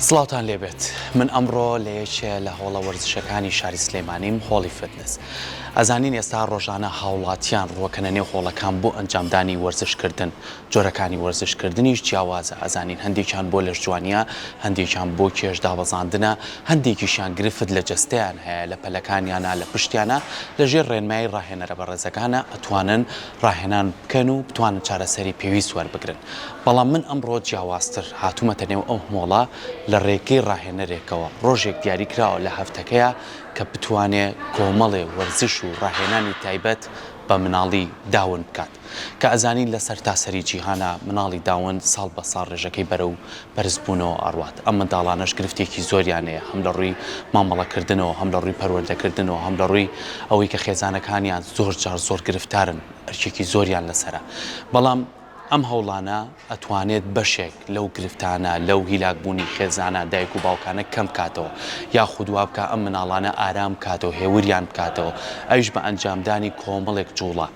سڵاوتان لێبێت من ئەمڕۆ لە یەکێ لە هۆڵە وەرزشەکانی شاری سلێمانیم هۆڵی فتنس. ئەزانین ئێستا ڕۆژانە هاوڵاتیان ڕۆکەنە نێو هۆڵەکان بۆ ئەنجامدانی وەرزشکردن، جۆرەکانی وەرزشکردنیش جیاوازە. ئەزانین هەندێکیان بۆ لەشجوانیە، هەندێکیان بۆ کێش دابەزاندنە، هەندێکیشیان گرفت لە جەستەیان هەیە، لە پەلەکانیانە، لە پشتیانە لەژێر ڕێنمایی ڕاهێنەرە بەڕێزەکانە ئەتوانن ڕاهێنان بکەن و بتوانن چارەسەری پێویست وەربگرن. بەڵام من ئەمڕۆ جیاوازتر هاتوومەتە نێو ئەو هۆڵە لە ڕێگەی ڕاهێنەرێکەوە ڕۆژێک دیاری کراوە لە هەفتەکەیە کە بتوانێت کۆمەڵێ وەرزش و ڕاهێنانی تایبەت بە مناڵی داون بکات کە ئەزانین لە سەر تاسەری جیهانە مناڵی داون ساڵ بە ساڵ ڕێژەکەی بەرە و بەرزبوونەوە ئەڕوات. ئەم منداڵانەش گرفتێکی زۆریانەیە، هەم لە ڕووی مامەڵەکردنەوە، هەم لە ڕووی پەروەردەکردنەوە، هەم لە ڕووی ئەوەی کە خێزانەکانیان زۆر گرفتارن، ئەرکێکی زۆریان لەسرە. بەڵام ئەم هەوڵانە ئەتوانێت بەشێک لەو گرفتانە، لەو هیلاکبوونی خێزانە دایک و باوکانە کەم کاتەوە، یا خودوا بکە ئەم مناڵانە ئارام بکاتەوە، هێوریان بکاتەوە، ئەویش بە ئەنجامدانی کۆمەڵێک جوڵە.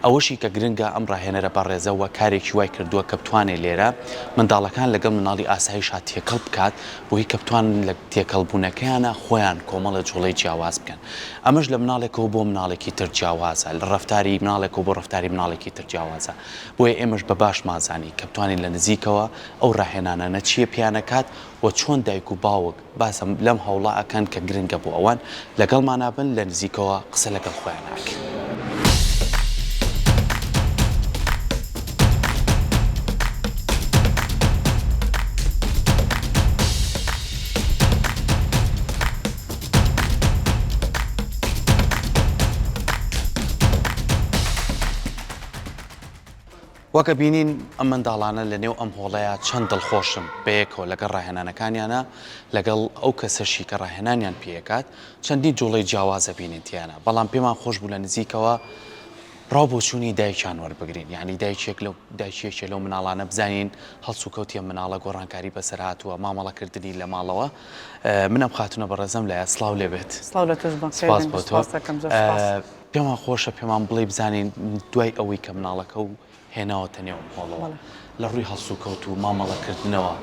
ئەوەشی کە گرنگە ئەم ڕاهێنەرە بەڕێزەوە کارێکی وای کردووە کە بتوانێت لێرە منداڵەکان لەگەڵ مناڵی ئاساییشا تێکەڵ بکات بۆی کە بتوانن لە تێکەڵبوونەکەیانە خۆیان کۆمەڵە جوڵەی جیاواز بکەن. ئەمەش لە مناڵێکەوە بۆ مناڵێکی تر جیاوازە، لە ڕەفتاری مناڵێکەوە بۆ ڕەفتاری مناڵێکی تر جیاوازە. بۆیە ئێمەش بە باش مازانی کە بتوانین لە نزیکەوە ئەو ڕاهێنانە چیە پیانەکات و چۆن دایک و باوک باسم لەم هەوڵە ئەکەن کە گرنگە بۆ ئەوان لەگەڵمانابن لە نزیکەوە قسە لەگەڵ خۆیان ناکەن. وەکە بینین ئەم منداڵانە لە نێو ئەم هۆڵەیە چەند دڵخۆشم بەیەکەوە لەگەڵ ڕاهێنانەکانیانە، لەگەڵ ئەو کەسەشی کە ڕاهێنانیان پێکات چەندی جوڵەی جیاوازە بینێتیانە. بەڵام پێمان خۆش بوو لە نزیکەوە ڕاوبۆچوونی دایکیان وەربگرین، یعنی دایکێکی لەو مناڵانە بزانین هەڵسو کەوتیە مناڵە گۆڕانکاری بەسەر هاتووە، مامەڵەکردنی لە ماڵەوە. منم خاتونە بەڕێزەم لایە سڵاو لێبێت. سپاس بۆ تۆ. پێمان خۆشە پێمان بڵێ بزانین دوای ئەوەی کە مناڵەکە و هێناوەتە نێو هۆڵەوە لە ڕووی هەڵسو کەوت و مامەڵەکردنەوە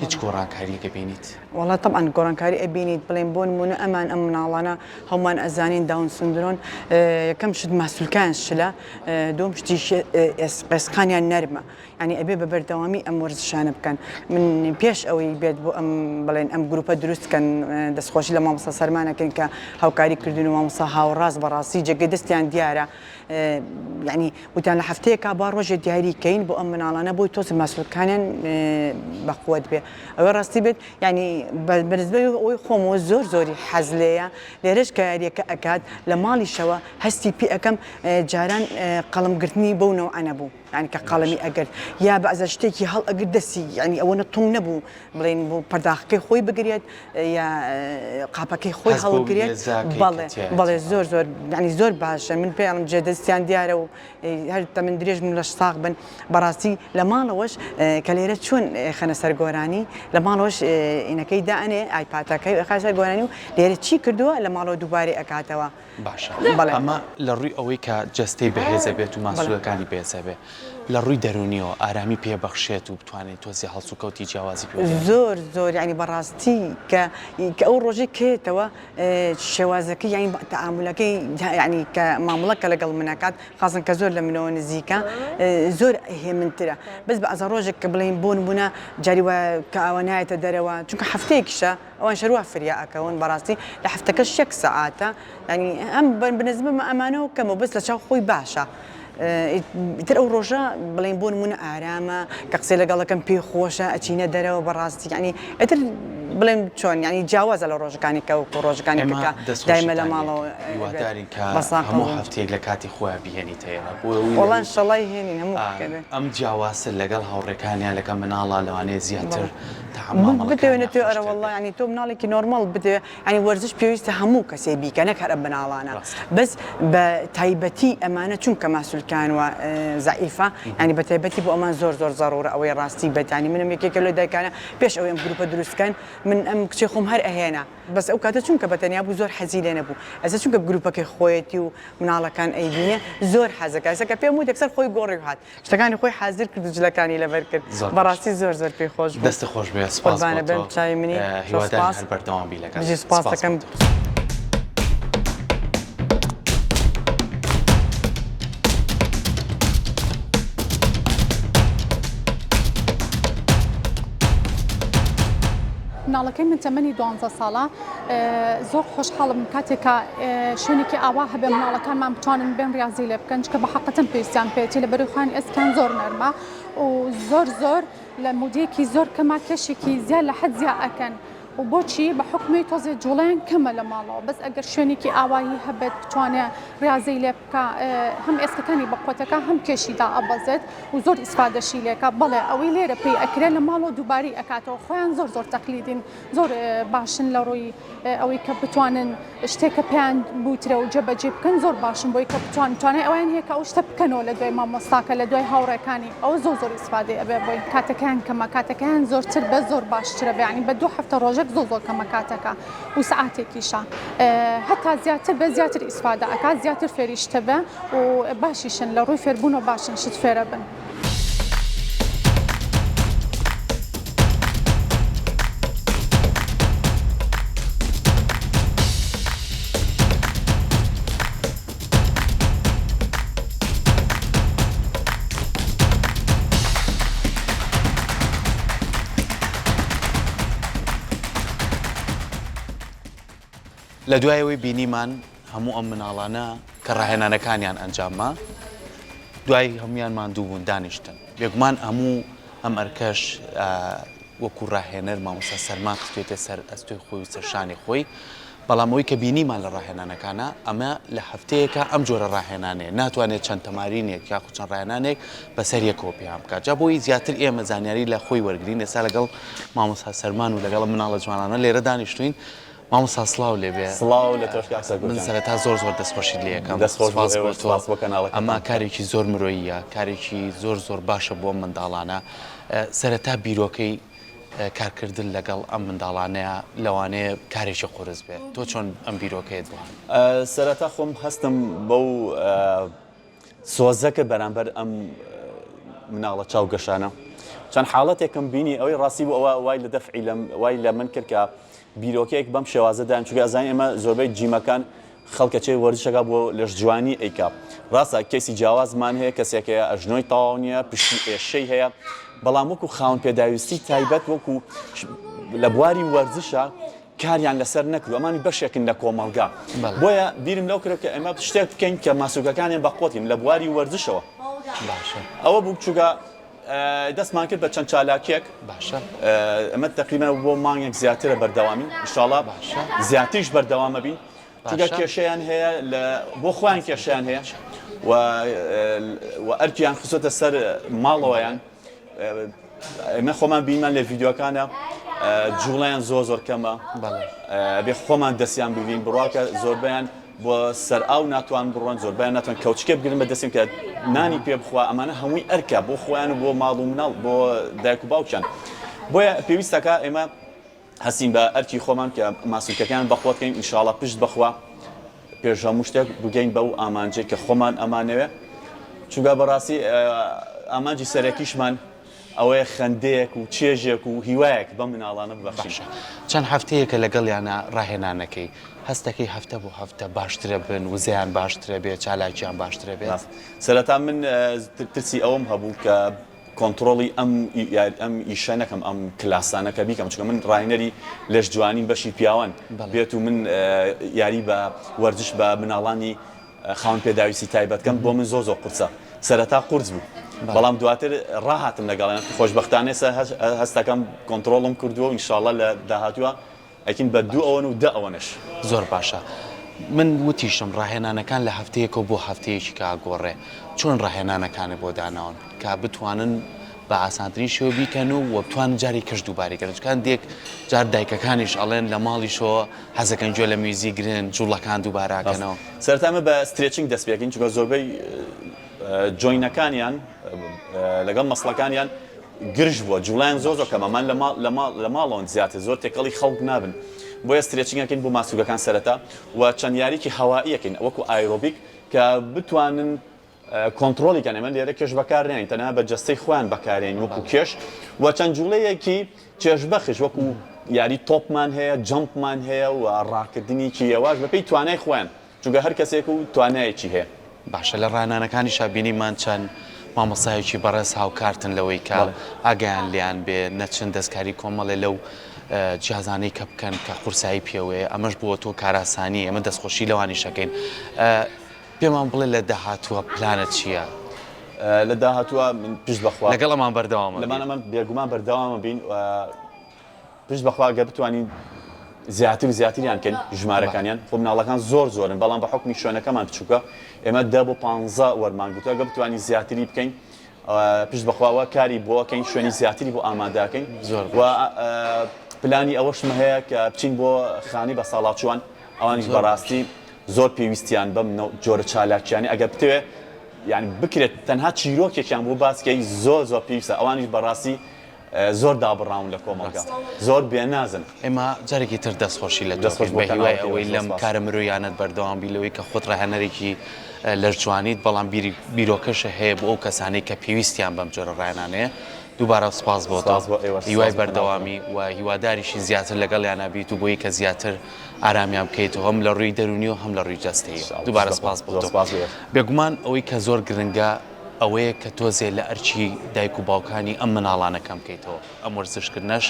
هیچ گۆڕانکاریەکە بینیت؟ وڵا طبعا گۆڕانکاری ئەبینیت، بڵێن بۆ نمونە ئەمان ئەم مناڵانە هەمومان ئەزانین داون سندرۆن یەکەم شت ماسوولکان شلە، دوم شتی قێسقانیان نەرمە، ینی ئەبێ بە بەردەوامی ئەم وەرزشانە بکەن. من پێش ئەوەی بێت بۆ ئەم بڵێن ئەم گروپە دروستکەن دەستخۆشی لە مامۆستا سەرمانەکەن کە هاوکاری کردن و مامۆستا هاوڕاست بەڕاستی جێگەی دەستیان دیارە، ینی وتیان لە هەفتەیەکا با ڕۆژێ دیاریکەین بۆ ئەم مناڵانە بۆی تۆز ماسوولکانیان بەقووەت بێ. ئەوە ڕاستی بێت ینی بەنسبەی ئەوەی خۆمەوە زۆری حەز لێیە لێرەش کاریەکە ئەکات لە ماڵیشەوە هەستی پێ ئەەکەم جاران قەڵمگرتنی بەو نەوعانە بوو، ینی کە قەڵەمی ئەگەر یا بەعزە شتێکی هەڵ ئەگر دەستی، ینی ئەوە نەتوم نەبوو بڵێن بۆ پەرداخەکەی خۆی بگرێت یا قاپەکەی خۆی هەڵگرێت. بەڵێ زۆر ینی زۆر باشە. من پێڵم جێ دەستیان دیارە و هەر تەمەن درێژ من لە ساغ بن بەڕاستی لە ماڵەوەش کە لێرە چۆن خەنە سەرگۆرانی لە ماڵەوەش ئینەکەی دائنێ ئایپاتەکەی خە سەرگۆرانی و لێرە چی کردووە لە ماڵەوە دووبارەی ئەکاتەوە. باشە ئەمە لە ڕووی ئەوەی کە جەستەی بەهێزە بێت و ماسوولەکانی بێزە بێ لە ڕووی دەرونیەوە ئارامی پێبەخشێت و بتوانێت تۆزی هەڵسو کەوتی جیاوازی پێ زۆر ینی بەڕاستی کە ئەو ڕۆژێک کێتەوە شێوازەکەی یانی تەعاملەکەی ینی کە مامەڵەکە لەگەڵ منەکات خازن کە زۆر لە منەوە نزیکە زۆر هێمنترە. بەس بە ئەزە ڕۆژێک کە بڵێن بۆ نمونە جاری وە کە ئەوە نایەتە دەرەوە چونکە هەفتەیەکیشە ئەوان شەروە فریا ئەکەون بەڕاستی لە هەفتەکە 6 سەعاتە، ینی ئەم بنسبە ئەمانەوە کەمە بەس لە چاو خۆی باشە. تر ئەو ڕۆژە بڵێن بۆ نمونە ئارامە کە قسەی لەگەڵەکەم پێی خۆشە ئەچینە دەرەوە بەڕاستی، ینی ئەتر بڵێن چۆن ینی جیاوازە لە ڕۆژەکانی کە وەکو ڕۆژەکانی بکە دایمە لە ماڵەوە هەموو هەفتەیەک لە کاتی خۆیان بهێنیتەوە وەڵان شەڵای هێنین هەموو ئەم جیاوازە لەگەڵ هاوڕێکانیان لەگەڵ مناڵە لەوانەیە زیاتر بتوێنێت توێ ئەرە وەڵڵا ینی تۆ مناڵێکی نۆرماڵ بدێ، ینی وەرزش پێویستە هەموو کەسێ بیکە نەک هەر ئەم مناڵانە، بەس بە تایبەتی ئەمانە چونکە ماسوولکان وە زعیفە، ینی بە تایبەتی بۆ ئەمان زۆر زەڕورە ئەوەی ڕاستی بێت. ینی منم یەکێکە لە دایکانە پێش ئەوەی ئەم گروپە دروستکەن من ئەم کچێ خۆم هەر ئەهێنا بەس ئەو کاتە چونکە بەتەنیا بوو زۆر حەزی لێ نەبوو ئەسە چونکە گروپەکەی خۆیەتی و مناڵەکان ئەیبینێ زۆر حەزەکە ئەسەکە پێم وت یەکسەر خۆی گۆڕی و هات شتەکانی خۆی حازر کرد و جلەکانی لەبەر کرد بەڕاستی زۆر پێی خۆش بوو دەستی خۆش بێ سپاس قوربانە بن چاوی منی هیوادارم هەر بەردەوام بی لەگەڵ بژی سپاس دەکەم مناڵەکەی من تەمەنی 12 ساڵە زۆر خۆشحاڵم کاتێکە شوێنێکی ئاوا هەبێ مناڵەکانمان بتوانن بێن ریاضی لێ بکەن چکە بە حەقەتەن پێویستیان پێێتی لە بەروی خوانی ئەسکان زۆر نەرمە و زۆر لە مودێکی زۆر کەما کەشێکی زیاد لە حەد زیاد ئەکەن و بۆچی بە حکمی تۆزێ جوڵیان کەمە لە ماڵەوە بەس ئەگەر شوێنێکی ئاوایی هەبێت بتوانێت ریاضی لێ بکە هەم ئێسکەکانی بەقوتەکە هەم کێشیدا ئەبەزێت و زۆر ئیسفادەشی لێکە بڵێ ئەوەی لێرە پێی ئەکرێت لە ماڵەوە دووباری ئەکاتەوە خۆیان زۆر تەقلیدین زۆر باشن لە ڕووی ئەوەی کە بتوانن شتێکە پێیان بوترە و جێبەجێ بکەن زۆر باشن بۆی کە بتوانێت ئەویان هەیە کە ئەو شتە بکەنەوە لە دوای مامۆستاکە لە دوای هاوڕێکانی ئەو زۆر ئیسفادێ ئەبێ بۆی کاتەکەیان کەمە کاتەکەیان زۆرتر بە زۆر باشترە بێ ینی بە 2 هەفتە ڕۆژێک زۆر کەمە کاتەکە و سعاتێکیشە هەتا زیاتر بە زیاتر ئیسفادە ئەکات زیاتر فێریشتە بە و باشیشن لە ڕووی فێربوونەوە باشن شت فێرە بن. لە دوایەوەی بینیمان هەموو ئەم مناڵانە کە ڕاهێنانەکانیان ئەنجامما دوای هەمویان ماندوو بوون دانیشتن بێگومان هەموو ئەم ئەرکەش وەکو ڕاهێنەر مامۆستا سەرمان خستوێتە سەر ئەستۆی خۆی و سەرشانی خۆی بەڵام ئەوەی کە بینیمان لە ڕاهێنانەکانە ئەمە لە هەفتەیەکە ئەم جۆرە ڕاهێنانەیە ناتوانێت چەند تەمارینێک یاخود چەند ڕاهێنانێک بەسەر یەکەوە پێیان بکات جا بۆی زیاتر ئێمە زانیاری لە خۆی وەرگرین ئێستا لەگەڵ مامۆستا سەرمان و لەگەڵ مناڵە جوانانە لێرە دانیشتوین مامۆستا سڵاو لێبێ سڵاو لە تۆش من سەرەتا زۆر دەستخۆشیت لێ یەکەم ئەمە کارێکی زۆر مرۆییە کارێکی زۆر باشە بۆ منداڵانە سەرەتا بیرۆکەی کارکردن لەگەڵ ئەم منداڵانەیە لەوانەیە کارێکی قورس بێت تۆ چۆن ئەم بیرۆکەیت بووە سەرەتا خۆم هەستم بەو سۆزەکە بەرامبەر ئەم مناڵە چاو گەشانە چەند حاڵەتێکم بینی ئەوەی ڕاستی بوو ئەوە وای لە دەفعی وای لە من کرد کە بیرۆکەیەک بەم شێوازەدان چونکە ئەزانین ئێمە زۆربەی جیمەکان خەڵکەچەی وەرزشەکە بۆ لەش جوانی ئەیکا ڕاستە کەسی جیاوازمان هەیە کەسێکەیە ئەژنۆی تاواو نییە پشتی ئێشەی هەیە بەڵام وەکو خاوەن پێداویستی تایبەت وەکو لە بواری وەرزشە کاریان لەسەر نەکرد ئەمانی بەشێکن لە کۆمەڵگا بۆیە بیرم لەو کرد کە ئێمە شتێک بکەین کە ماسوولەکانیان بەقوتیم لە بواری وەرزشەوە ئەوە بوو چووکە دەستمان کرد بە چەند چالاکێک باشە ئەمە تقریبا بۆ مانگێک زیاترە بەردەوامی ئینشاڵڵا زیاتریش بەردەوامە بین چونکە کێشەیان هەیە بۆ خۆیان کێشیان هەیە و ئەرکیان خستۆتە سەر ماڵەوەیان ئێمە خۆمان بینمان لە ڤیددیۆکانە جوڵیان زۆر کەمە بێ خۆمان دەستیان ببین بڕواکە زۆربیان بۆ سەر ئاو ناتوان بڕۆن زۆربیان ناتوان کەوچکە بگرن بە دەستیم کە نانی پێ بخوا ئەمانە هەمووی ئەرکە بۆ خۆیان و بۆ ماڵ و مناڵ بۆ دایک و باوکیان بۆیە پێویستەکە ئێمە هەستین بە ئەرکی خۆمان کە ماسوولکەکان بەخۆتکەین ئینشاڵڵا پشت بخوا پێش هەموو شتێک بگەین بەو ئامانجێک کە خۆمان ئەمانەوێ چونکە بەڕاستی ئامانجی سەرەکیشمان ئەوەیە خەندەیەک و چێژێک و هیوایەک بە مناڵانە ببەخشین چەند هەفتەیەکە لەگەڵیانە ڕاهێنانەکەی هەستەکەی هەفتە بۆ هەفتە باشترە بن وزیان باشترە بێت چالاکیان باشترە بێت سەرەتا من ترسی ئەوم هەبوو کە کۆنتترۆڵی ئەم ئیشە نەکەم ئەم کلاسانەکە بیکەم چونکە من ڕاهێنەری لەش جوانین بەشی پیاوان بێت و من یاری بە وەرزش بە مناڵانی خاوەن پێداویستی تایبەتکەم بۆ من زۆر قورسە سەرەتا قورس بوو بەڵام دواتر ڕاهاتم لەگەڵیان خۆشبەختانە هەستەکەم کۆنتترۆڵم کردووە و ئینشاڵڵا لە داهاتووە ئەکین بە 2 ئەوەن و 10 ئەوەنش زۆر باشە من وتیشم ڕاهێنانەکان لە هەفتەیەکە بۆ هەفتەیەکی کاگۆڕێ چۆن ڕاهێنانەکانی بۆ داناون کە بتوانن بە ئاسانترین شێوە بیکەن و بتوان جاری کەش دووبارێکەکەن چکان دێک جار دایکەکانیش ئەڵێن لە ماڵیشەوە حەزەکەن گوێ لە میوزی گرن جوڵەکان دووباراکەنەوە سەرتامە بە سترێچینگ دەست پێکەین چونکە زۆربەی جۆینەکانیان لەگەڵ مەسڵەکانیان گرژ بووە جوڵیان زۆر کەمەمان لە ماڵەوە زیاتر زۆر تێکەڵی خەڵک نابن بۆیە سترێچینگەکەین بۆ ماسوولەکان سەرەتا و چەند یاریکی هەوائیەکەین وەکو ئایرۆبیک کە بتوانن کۆنتترۆلیکان ئەمە لێرە کێش بەکارێنین تەنها بە جستەی خۆیان بەکارێن وەکو کێش و چەند جوڵەیەکی چێژبەخش وەکو یاری تۆپمان هەیە جەمپمان هەیە و ڕاکردنیکی ئێواش بەپێی توانای خۆیان چونکە هەر کەسێک و توانایەکی هەیە باشە لە ڕانانەکانی شابینیمان چەند مامۆسایەکی بەڕێز هاوکارتن لەوەی کە ئاگیان لیان بێ نەچن دەستکاری کۆمەڵێ لەو جیازانەی کە بکەن کە قورسایی پێوەیە ئەمەش بۆ تۆ کاراسانی ئەمە دەستخۆشی لەوانی شەکەین پێمان بڵێ لە داهاتووە پلانت چییە؟ لە داهاتووە من پشت بەخوا لەگەڵ ئەمان بەردەوامە لەمان ئەمە بێگومان بەردەوامە بین پشت بەخوا گە بتوانین زیاتر و زیاتریان کەن ژمارەکانیان خۆ مناڵەکان زۆر زۆرن بەڵام بە حکمی شوێنەکەمان بچووکە ئێمە 10 بۆ 15 وەرمان گوتووە گە بتوانین زیاتری بکەین پشت بەخواوە کاری بۆکەین شوێنی زیاتری بۆ ئامادەکەین زۆر و پلانی ئەوەشمە هەیە کە بچین بۆ خانی بە ساڵاتچوان ئەوانش بەڕاستی زۆر پێویستیان بەم جۆرە چالاکیانی ئەگەر بتوێ یعنی بکرێت تەنها چیرۆکێکیان بۆ باسکەی زۆر زۆر پێویستە ئەوانش بەڕاستی زۆر دابڕاون لە کۆمەڵگا زۆر بێنازن ئێمە جارێکی تر دەستخۆشی لە دەستخۆش بە هیوای ئەوەی لەم کارە مرۆیانت بەردەوام بیلەوەی کە خۆت ڕاهێنەرێکی لەرجوانیت بەڵام بیرۆکەشە هەیە بۆ ئەو کەسانەی کە پێویستیان بەم جۆرە ڕاهێنانەیە دووبارە سپاس بۆ هیوای بەردەوامی و هیواداریشی زیاتر لەگەڵیان بیت و بۆی کە زیاتر ئارامیان بکەیتەوە هەم لە ڕووی دەرونی و هەم لە ڕووی جەستەیی دووبارە سپاس بۆ بێگومان ئەوەی کە زۆر گرنگە ئەوەیە کە تۆزێ لە ئەرچی دایک و باوکانی ئەم مناڵانەکەم بکەیتەوە ئەم وەرزشکردنەش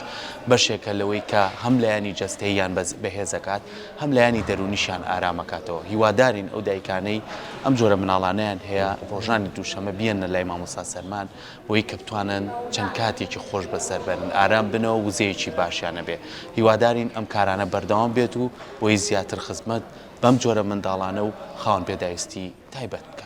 بەشێکە لەوەی کە هەم لایانی جەستەییان بەهێزەکات هەم لایانی دەرونیشان ئارامەکاتەوە هیوادارین ئەو دایکانەی ئەم جۆرە مناڵانەیان هەیە ڕۆژانی دووشەمە بیەنە لای مامۆستا سەرمان بۆی کە بتوانن چەند کاتێکی خۆش بەسەر بەرن ئارام بنەوە وزەیەکی باشیانە بێ هیوادارین ئەم کارانە بەردەوام بێت و بۆی زیاتر خزمەت بەم جۆرە منداڵانە و خاوەن پێداویستی تایبەت